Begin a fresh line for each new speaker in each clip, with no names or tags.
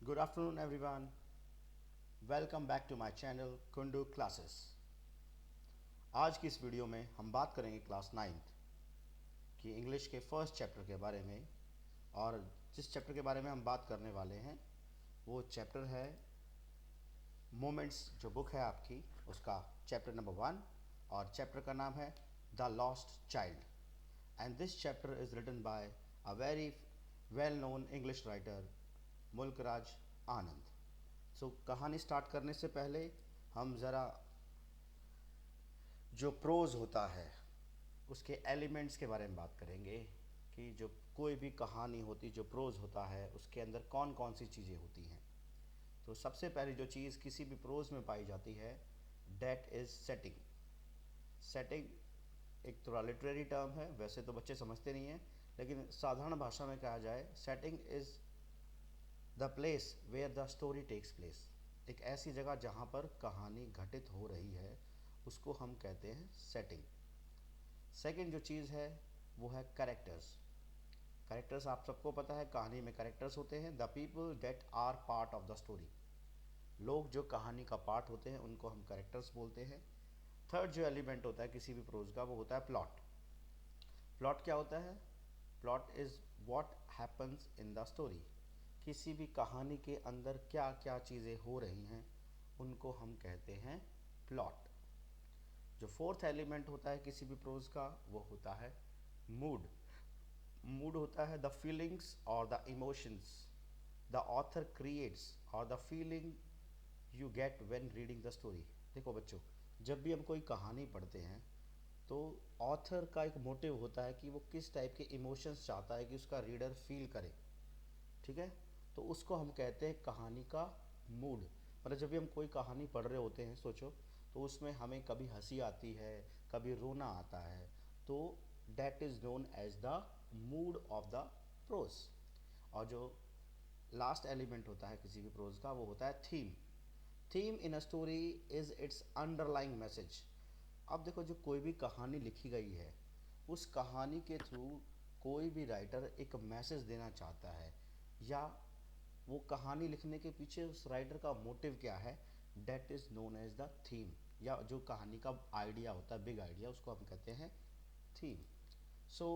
Good afternoon, everyone. Welcome back to my channel Kundu Classes. आज की इस video में हम बात करेंगे क्लास नाइन्थ की इंग्लिश के फर्स्ट चैप्टर के बारे में। और जिस चैप्टर के बारे में हम बात करने वाले हैं वो चैप्टर है मोमेंट्स, जो बुक है आपकी उसका चैप्टर नंबर 1, और चैप्टर का नाम है the lost child. And this chapter is written by a very well known English writer Mulk Raj Anand. So कहानी स्टार्ट करने से पहले हम ज़रा जो प्रोज़ होता है उसके एलिमेंट्स के बारे में बात करेंगे कि जो कोई भी कहानी होती, जो प्रोज़ होता है उसके अंदर कौन कौन सी चीज़ें होती हैं। तो सबसे पहली जो चीज़ किसी भी प्रोज़ में पाई जाती है डेट इज़ सेटिंग। सेटिंग एक थोड़ा लिटरेरी टर्म है, वैसे तो बच्चे समझते नहीं हैं, लेकिन साधारण भाषा में कहा जाए setting is the place where the story takes place. एक ऐसी जगह जहाँ पर कहानी घटित हो रही है उसको हम कहते हैं सेटिंग। सेकंड जो चीज़ है वो है कैरेक्टर्स। कैरेक्टर्स आप सबको पता है, कहानी में कैरेक्टर्स होते हैं the people that are part of the story. लोग जो कहानी का पार्ट होते हैं उनको हम कैरेक्टर्स बोलते हैं। थर्ड जो एलिमेंट होता है किसी भी प्रोज का वो होता है प्लॉट। प्लॉट क्या होता है? Plot is what happens in the story. किसी भी कहानी के अंदर क्या क्या चीज़ें हो रही हैं उनको हम कहते हैं प्लॉट। जो फोर्थ एलिमेंट होता है किसी भी प्रोज का वो होता है मूड। मूड होता है द फीलिंग्स और the emotions the author creates और the feeling you get when reading the story. देखो बच्चों, जब भी हम कोई कहानी पढ़ते हैं तो ऑथर का एक मोटिव होता है कि वो किस टाइप के इमोशंस चाहता है कि उसका रीडर फील करे। ठीक है, तो उसको हम कहते हैं कहानी का मूड। मतलब जब भी हम कोई कहानी पढ़ रहे होते हैं सोचो, तो उसमें हमें कभी हंसी आती है, कभी रोना आता है, तो that is known as the mood of the prose. और जो लास्ट एलिमेंट होता है किसी भी प्रोज का वो होता है theme. Theme in a story is it's underlying message. अब देखो, जो कोई भी कहानी लिखी गई है उस कहानी के थ्रू कोई भी राइटर एक मैसेज देना चाहता है, या वो कहानी लिखने के पीछे उस राइटर का मोटिव क्या है, that is known as the theme. या जो कहानी का आइडिया होता है, बिग आइडिया, उसको हम कहते हैं थीम। सो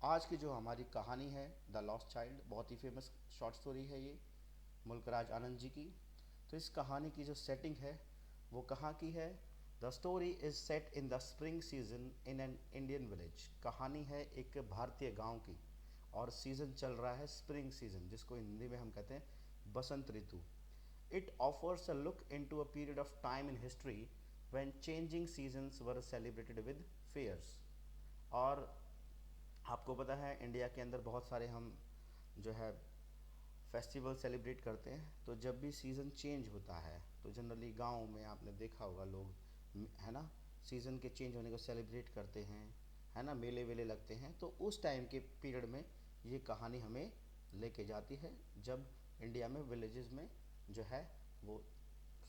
आज की जो हमारी कहानी है द लॉस्ट चाइल्ड, बहुत ही फेमस शॉर्ट स्टोरी है ये मुल्कराज आनंद जी की। तो इस कहानी की जो सेटिंग है वो कहाँ की है? The story is set in the spring season in an Indian village. कहानी है एक भारतीय गांव की, और सीज़न चल रहा है स्प्रिंग सीजन, जिसको हिंदी में हम कहते हैं बसंत ऋतु। It offers a look into a period of time in history when changing seasons were celebrated with fairs. और आपको पता है इंडिया के अंदर बहुत सारे हम जो है फेस्टिवल सेलिब्रेट करते हैं। तो जब भी सीज़न चेंज होता है तो जनरली गांव में आपने देखा होगा लोग, है ना, सीज़न के चेंज होने को सेलिब्रेट करते हैं, है ना, मेले वेले लगते हैं। तो उस टाइम के पीरियड में ये कहानी हमें लेके जाती है जब इंडिया में विलेजेस में जो है वो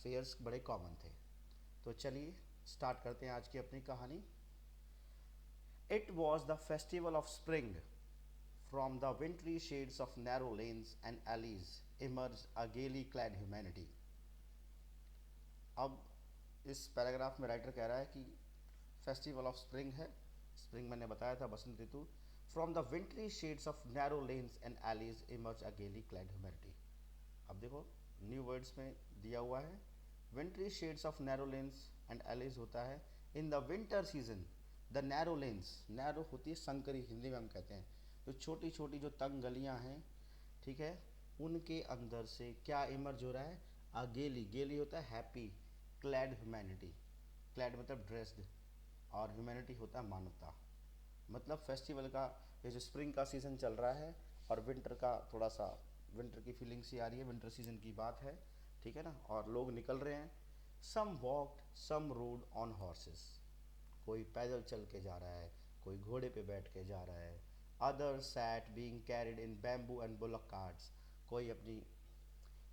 फेयर्स बड़े कॉमन थे। तो चलिए स्टार्ट करते हैं आज की अपनी कहानी। It was the festival of spring. From the wintry shades of narrow lanes and alleys emerged a gaily clad humanity. अब इस पैराग्राफ में राइटर कह रहा है कि फेस्टिवल ऑफ स्प्रिंग है, स्प्रिंग मैंने बताया था बसंत ऋतु। From the wintry shades of narrow lanes and alleys emerge a gaily clad humanity. अब देखो न्यू वर्ड्स में दिया हुआ है, wintry shades of narrow lanes and alleys होता है in the winter season. The narrow lanes, narrow होती है संकरी, हिंदी में हम कहते हैं जो छोटी छोटी जो तंग गलियां हैं, ठीक है, उनके अंदर से क्या इमर्ज हो रहा है? गेली, गेली होता है हैप्पी, क्लैड ह्यूमैनिटी, क्लैड मतलब ड्रेस्ड, और ह्यूमैनिटी होता है मानवता। मतलब फेस्टिवल का ये जो स्प्रिंग का सीज़न चल रहा है और विंटर का थोड़ा सा विंटर की फीलिंग सी आ रही है, विंटर सीजन की बात है, ठीक है ना, और लोग निकल रहे हैं। Some walked, some rode on horses. कोई पैदल चल के जा रहा है, कोई घोड़े पे बैठ के जा रहा है। Other sat being carried in bamboo and bullock carts. कोई अपनी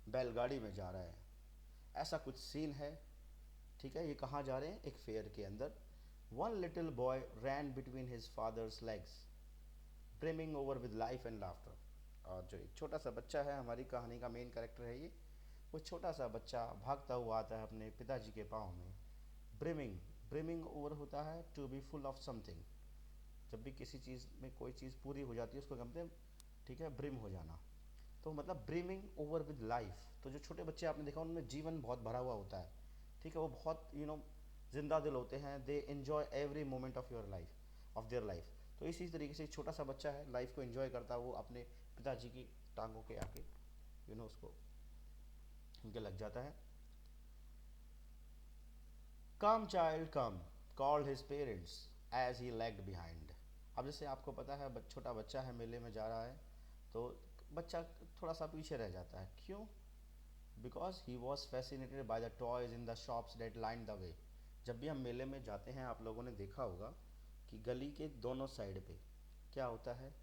बैलगाड़ी में जा रहा है। ऐसा कुछ सीन है, ठीक है। ये कहाँ जा रहे हैं? एक फेयर के अंदर। One little boy ran between his father's legs brimming over with life and laughter. और जो एक छोटा सा बच्चा है, हमारी कहानी का मेन कैरेक्टर है ये। वो छोटा सा बच्चा भागता हुआ आता है अपने पिताजी के पाँव में। ब्रिमिंग, ब्रिमिंग ओवर होता है to be full of something. जब भी किसी चीज़ में कोई चीज़ पूरी हो जाती है उसको कहते हैं, ठीक है, ब्रिम हो जाना। तो मतलब ब्रिमिंग ओवर विद लाइफ। तो जो छोटे बच्चे आपने देखा उनमें जीवन बहुत भरा हुआ होता है, ठीक है, वो बहुत जिंदा दिल होते हैं। They enjoy every moment of your life, of their life. तो इसी तरीके से एक छोटा सा बच्चा है, लाइफ को एंजॉय करता है, वो अपने पिताजी की टांगों के आके उसको उनके लग जाता है। Come child come, called his parents as he lagged behind. अब जैसे आपको पता है छोटा बच्चा है, मेले में जा रहा है, तो बच्चा थोड़ा सा पीछे रह जाता है। क्यों? Because he was fascinated by the toys in the shops that line the way. जब भी हम मेले में जाते हैं, आप लोगों ने देखा होगा कि गली के दोनों साइड पे क्या होता है,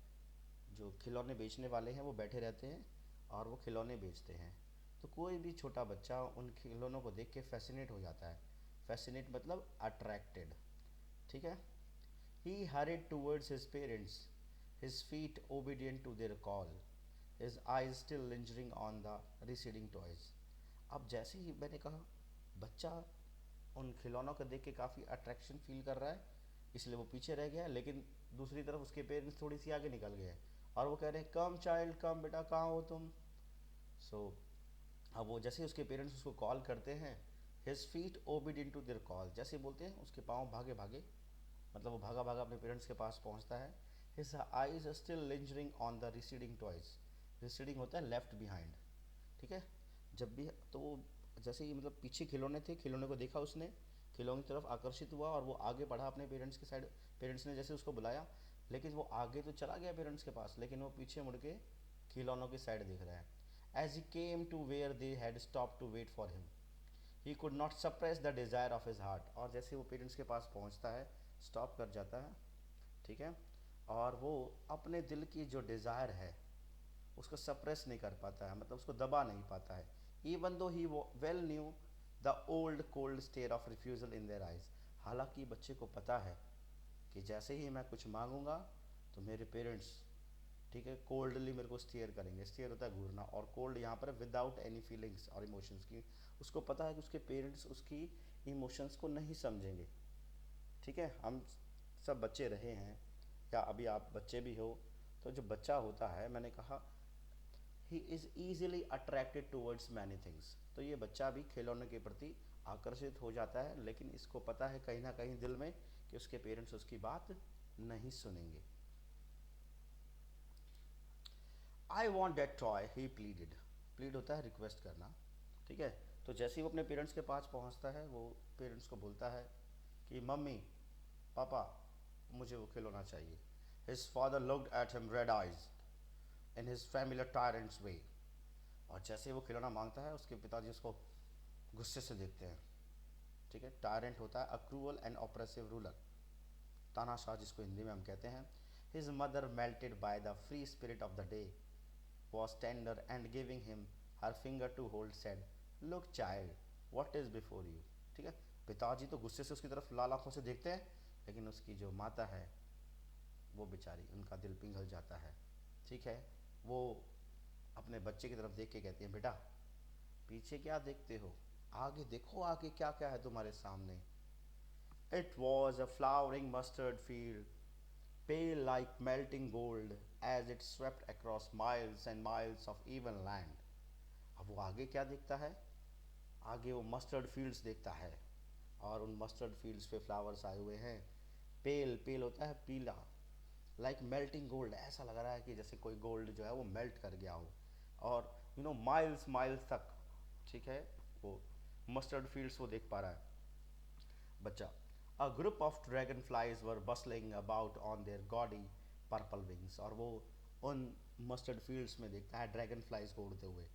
जो खिलौने बेचने वाले हैं वो बैठे रहते हैं और वो खिलौने बेचते हैं। तो कोई भी छोटा बच्चा उन खिलौनों को देख के फैसिनेट हो जाता है। फैसिनेट मतलब अट्रैक्टेड, ठीक है। ही hurried towards his parents, his feet obedient to their call, his eyes still lingering on the receding toys. अब जैसे ही मैंने कहा, बच्चा उन खिलौनों को देख के काफ़ी अट्रैक्शन फील कर रहा है, इसलिए वो पीछे रह गया है। लेकिन दूसरी तरफ उसके पेरेंट्स थोड़ी सी आगे निकल गए हैं और वो कह रहे हैं, कम चाइल्ड कम, बेटा कहाँ हो तुम। सो अब वो जैसे ही उसके पेरेंट्स उसको कॉल करते हैं, his feet obedient to their call, जैसे बोलते हैं उसके पाँव भागे भागे, मतलब वो भागा भागा अपने पेरेंट्स के पास पहुंचता है। His eyes still lingering on the receding toys. Receding होता है लेफ्ट बिहाइंड, ठीक है। जब भी तो वो जैसे ही मतलब पीछे खिलौने थे, खिलौने को देखा उसने, खिलौने की तरफ आकर्षित हुआ और वो आगे बढ़ा अपने पेरेंट्स के साइड। पेरेंट्स ने जैसे उसको बुलाया, लेकिन वो आगे तो चला गया पेरेंट्स के पास, लेकिन वो पीछे मुड़ के खिलौनों की साइड देख रहा है। As he came to where they had stopped to wait for him, he could not suppress the desire of his heart. और जैसे वो पेरेंट्स के पास पहुंचता है, स्टॉप कर जाता है, ठीक है, और वो अपने दिल की जो डिज़ायर है उसको सप्रेस नहीं कर पाता है, मतलब उसको दबा नहीं पाता है। Even though he well knew the old cold stare of refusal in their eyes. हालांकि बच्चे को पता है कि जैसे ही मैं कुछ मांगूंगा तो मेरे पेरेंट्स, ठीक है, कोल्डली मेरे को स्टेयर करेंगे। स्टेयर होता है घूरना, और कोल्ड यहाँ पर विदाउट एनी फीलिंग्स और इमोशंस की। उसको पता है कि उसके पेरेंट्स उसकी इमोशंस को नहीं समझेंगे, ठीक है। हम सब बच्चे रहे हैं, या अभी आप बच्चे भी हो। तो जो बच्चा होता है, मैंने कहा he is easily attracted towards many things. तो ये बच्चा भी खिलौने के प्रति आकर्षित हो जाता है, लेकिन इसको पता है कहीं ना कहीं दिल में कि उसके पेरेंट्स उसकी बात नहीं सुनेंगे। I want that toy, he pleaded. Plead होता है रिक्वेस्ट करना, ठीक है। तो जैसे ही वो अपने पेरेंट्स के पास पहुंचता है, वो पेरेंट्स को बोलता है कि मम्मी, पापा, मुझे वो खिलौना चाहिए। His father looked at him red eyes in his familiar tyrant's way. और जैसे ही वो खिलौना मांगता है, उसके पिताजी उसको गुस्से से देखते हैं, ठीक है। टायरेंट होता है अ क्रूअल एंड ऑपरेसिव रूलर, तानाशाह जिसको हिंदी में हम कहते हैं। His mother melted by the free spirit of the day was tender and giving him her finger to hold said, look child, what is before you। ठीक है। पिताजी तो गुस्से से उसकी तरफ लाल आंखों से देखते हैं, लेकिन उसकी जो माता है वो बेचारी, उनका दिल पिघल जाता है, ठीक है। वो अपने बच्चे की तरफ देख के कहती हैं, बेटा पीछे क्या देखते हो, आगे देखो, आगे क्या क्या है तुम्हारे सामने। It was a flowering mustard field, pale like melting gold as it swept across miles and miles of even land। अब वो आगे क्या देखता है, आगे वो मस्टर्ड फील्ड्स देखता है, और उन मस्टर्ड फील्ड्स पे फ्लावर्स आए हुए हैं। पेल, पेल होता है पीला, लाइक मेल्टिंग गोल्ड, ऐसा लग रहा है कि जैसे कोई गोल्ड जो है वो मेल्ट कर गया हो। और माइल्स माइल्स तक, ठीक है, वो मस्टर्ड फील्ड्स वो देख पा रहा है बच्चा। A group of dragon flies were bustling about on their gaudy purple wings. और वो उन मस्टर्ड फील्ड्स में देखता है ड्रैगन फ्लाइज को उड़ते हुए।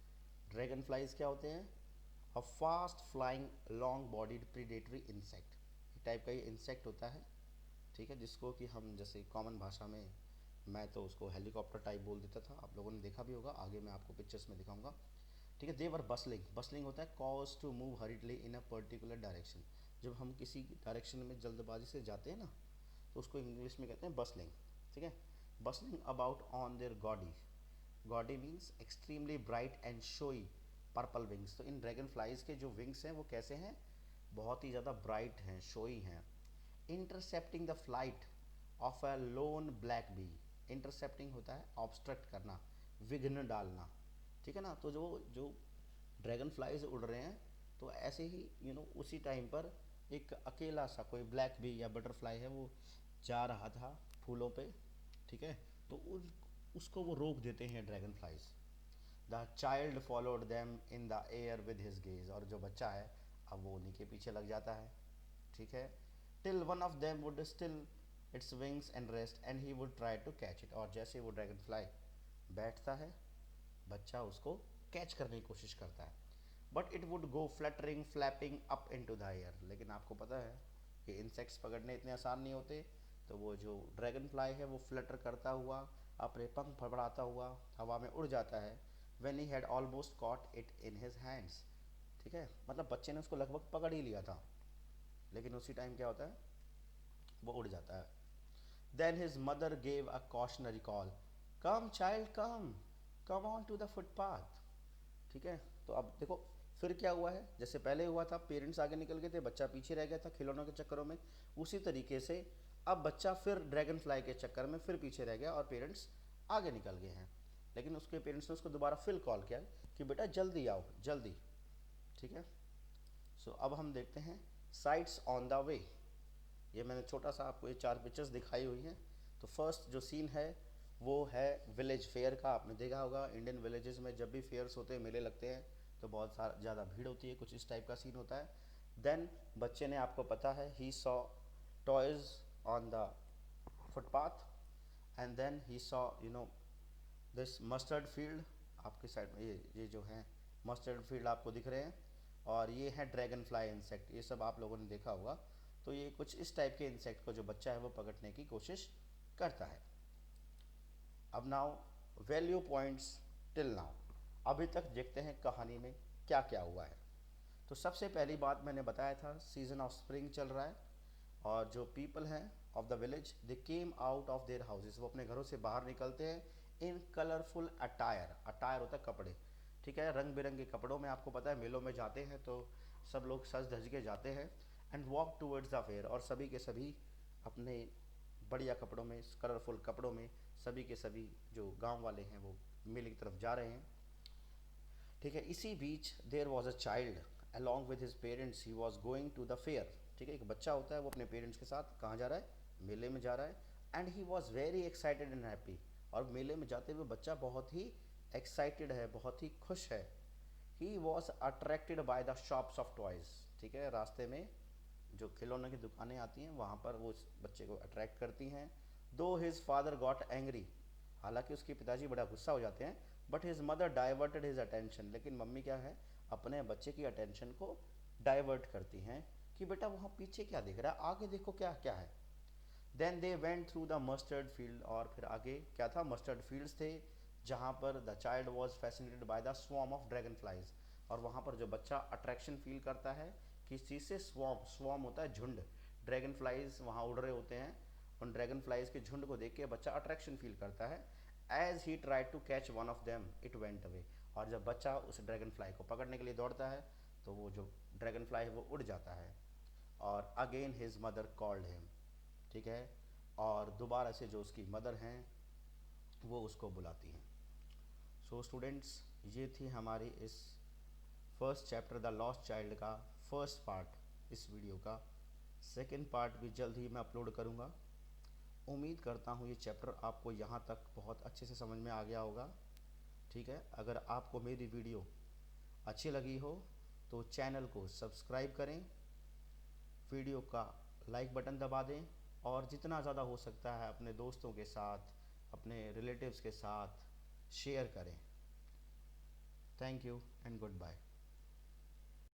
ड्रैगन फ्लाइज क्या होते हैं? A fast flying long bodied predatory insect, एक टाइप का ये इंसेक्ट होता है, ठीक है, जिसको कि हम जैसे कॉमन भाषा में, मैं तो उसको हेलीकॉप्टर टाइप बोल देता था, आप लोगों ने देखा भी होगा, आगे मैं आपको पिक्चर्स में दिखाऊंगा, ठीक है। देवर बसलिंग, बसलिंग होता है cause to move hurriedly in a particular direction. जब हम किसी डायरेक्शन में जल्दबाजी से जाते हैं ना, तो उसको इंग्लिश में कहते हैं बसलिंग, ठीक है। Bustling about on their gaudy gaudy means extremely bright and showy purple wings. तो इन ड्रैगन फ्लाइज के जो विंग्स हैं वो कैसे हैं, बहुत ही ज़्यादा ब्राइट हैं, शोई हैं। Intercepting the flight of a lone black bee. Intercepting होता है ऑब्स्ट्रक्ट करना, विघ्न डालना, ठीक है ना। तो जो जो ड्रैगन फ्लाइज उड़ रहे हैं, तो ऐसे ही उसी टाइम पर एक अकेला सा कोई ब्लैक बी या बटरफ्लाई है, वो जा रहा था फूलों पे, ठीक है। तो उसको वो रोक देते हैं dragon flies. The child followed them in the air with his gaze. और जो बच्चा है अब वो उन्हीं के पीछे लग जाता है, ठीक है। Till one of them would still its wings and rest and he would try to catch it. और जैसे वो ड्रैगन फ्लाई बैठता है, बच्चा उसको कैच करने की कोशिश करता है। But it would go fluttering flapping up into the air. लेकिन आपको पता है कि इंसेक्ट्स पकड़ने इतने आसान नहीं होते। तो वो जो ड्रैगन फ्लाई है वो फ्लटर करता हुआ, अपने पंख फड़फड़ाता हुआ हवा में उड़ जाता है। When he had almost caught it in his hands, ठीक है, मतलब बच्चे ने उसको लगभग पकड़ ही लिया था, लेकिन उसी टाइम क्या होता है, वो उड़ जाता है। Then his mother gave a cautionary call, come child come, come on to the footpath, ठीक है। तो अब देखो फिर क्या हुआ है, जैसे पहले हुआ था पेरेंट्स आगे निकल गए थे, बच्चा पीछे रह गया था खिलौनों के चक्करों में, उसी तरीके से अब बच्चा फिर ड्रैगन फ्लाई के चक्कर में फिर पीछे रह गया और पेरेंट्स आगे निकल गए हैं। लेकिन उसके पेरेंट्स ने उसको दोबारा फिर कॉल किया कि बेटा जल्दी आओ जल्दी, ठीक है। सो अब हम देखते हैं साइट्स ऑन द वे। ये मैंने छोटा सा आपको ये 4 पिक्चर्स दिखाई हुई हैं। तो फर्स्ट जो सीन है वो है विलेज फेयर का। आपने देखा होगा इंडियन विलेजेस में जब भी फेयर्स होते हैं, मेले लगते हैं, तो बहुत ज़्यादा भीड़ होती है, कुछ इस टाइप का सीन होता है। देन बच्चे ने, आपको पता है, he saw toys on the footpath and then he saw this mustard field. आपके साइड में ये जो है मस्टर्ड फील्ड आपको दिख रहे हैं, और ये है ड्रैगन फ्लाई इंसेक्ट, ये सब आप लोगों ने देखा होगा। तो ये कुछ इस टाइप के इंसेक्ट को जो बच्चा है वो पकड़ने की कोशिश करता है। अब now value points till now. अभी तक देखते हैं कहानी में क्या क्या हुआ है। तो सबसे पहली बात मैंने बताया था, सीजन ऑफ स्प्रिंग चल रहा है, और जो पीपल हैं of the village they came out of their houses, वो अपने घरों से बाहर निकलते हैं इन कलरफुल अटायर। अटायर होता है कपड़े, ठीक है, रंग बिरंगे कपड़ों में। आपको पता है मेलों में जाते हैं तो सब लोग सज धज के जाते हैं। And walk towards the fair, और सभी के सभी अपने बढ़िया कपड़ों में, कलरफुल कपड़ों में सभी के सभी जो गांव वाले हैं वो मेले की तरफ जा रहे हैं, ठीक है। इसी बीच there was a child along with his parents, he was going to the fair, ठीक है। एक बच्चा होता है वो अपने पेरेंट्स के साथ कहाँ जा रहा है, मेले में जा रहा है। And he was very excited and happy, और मेले में जाते हुए बच्चा बहुत ही एक्साइटेड है, बहुत ही खुश है। He was attracted by the shops of toys, ठीक है, रास्ते में जो खिलौने की दुकानें आती हैं वहाँ पर वो उस बच्चे को अट्रैक्ट करती हैं। दो हिज फादर गॉट एंग्री, हालांकि उसके पिताजी बड़ा गुस्सा हो जाते हैं, but his mother diverted his attention, लेकिन मम्मी क्या है, अपने बच्चे की अटेंशन को डाइवर्ट करती हैं कि बेटा वहाँ पीछे क्या दिख रहा है, आगे देखो क्या क्या है। Then they went through the mustard field, और फिर आगे क्या था, मस्टर्ड फील्ड्स थे, जहाँ पर the child was fascinated by the swarm of dragon flies. और वहाँ पर जो बच्चा अट्रैक्शन फील करता है किस चीज़ से, स्वॉर्म, स्वॉर्म होता है झुंड, ड्रैगन फ्लाइज वहाँ उड़ रहे होते हैं, उन ड्रैगन फ्लाइज के झुंड को देख के बच्चा अट्रैक्शन फील करता है। As he tried to catch one of them it went away, और जब बच्चा उस ड्रैगन फ्लाई को पकड़ने के लिए दौड़ता है तो वो जो ड्रैगन फ्लाई है वो उड़ जाता है। और again his mother called him, ठीक है, और दोबारा से जो उसकी मदर हैं वो उसको बुलाती हैं। सो स्टूडेंट्स, ये थी हमारी इस first chapter the lost child का फर्स्ट पार्ट इस वीडियो का। सेकंड पार्ट भी जल्द ही मैं अपलोड करूँगा। उम्मीद करता हूँ ये चैप्टर आपको यहाँ तक बहुत अच्छे से समझ में आ गया होगा, ठीक है। अगर आपको मेरी वीडियो अच्छी लगी हो तो चैनल को सब्सक्राइब करें, वीडियो का लाइक बटन दबा दें, और जितना ज़्यादा हो सकता है अपने दोस्तों के साथ, अपने रिलेटिव्स के साथ शेयर करें। Thank you and good bye.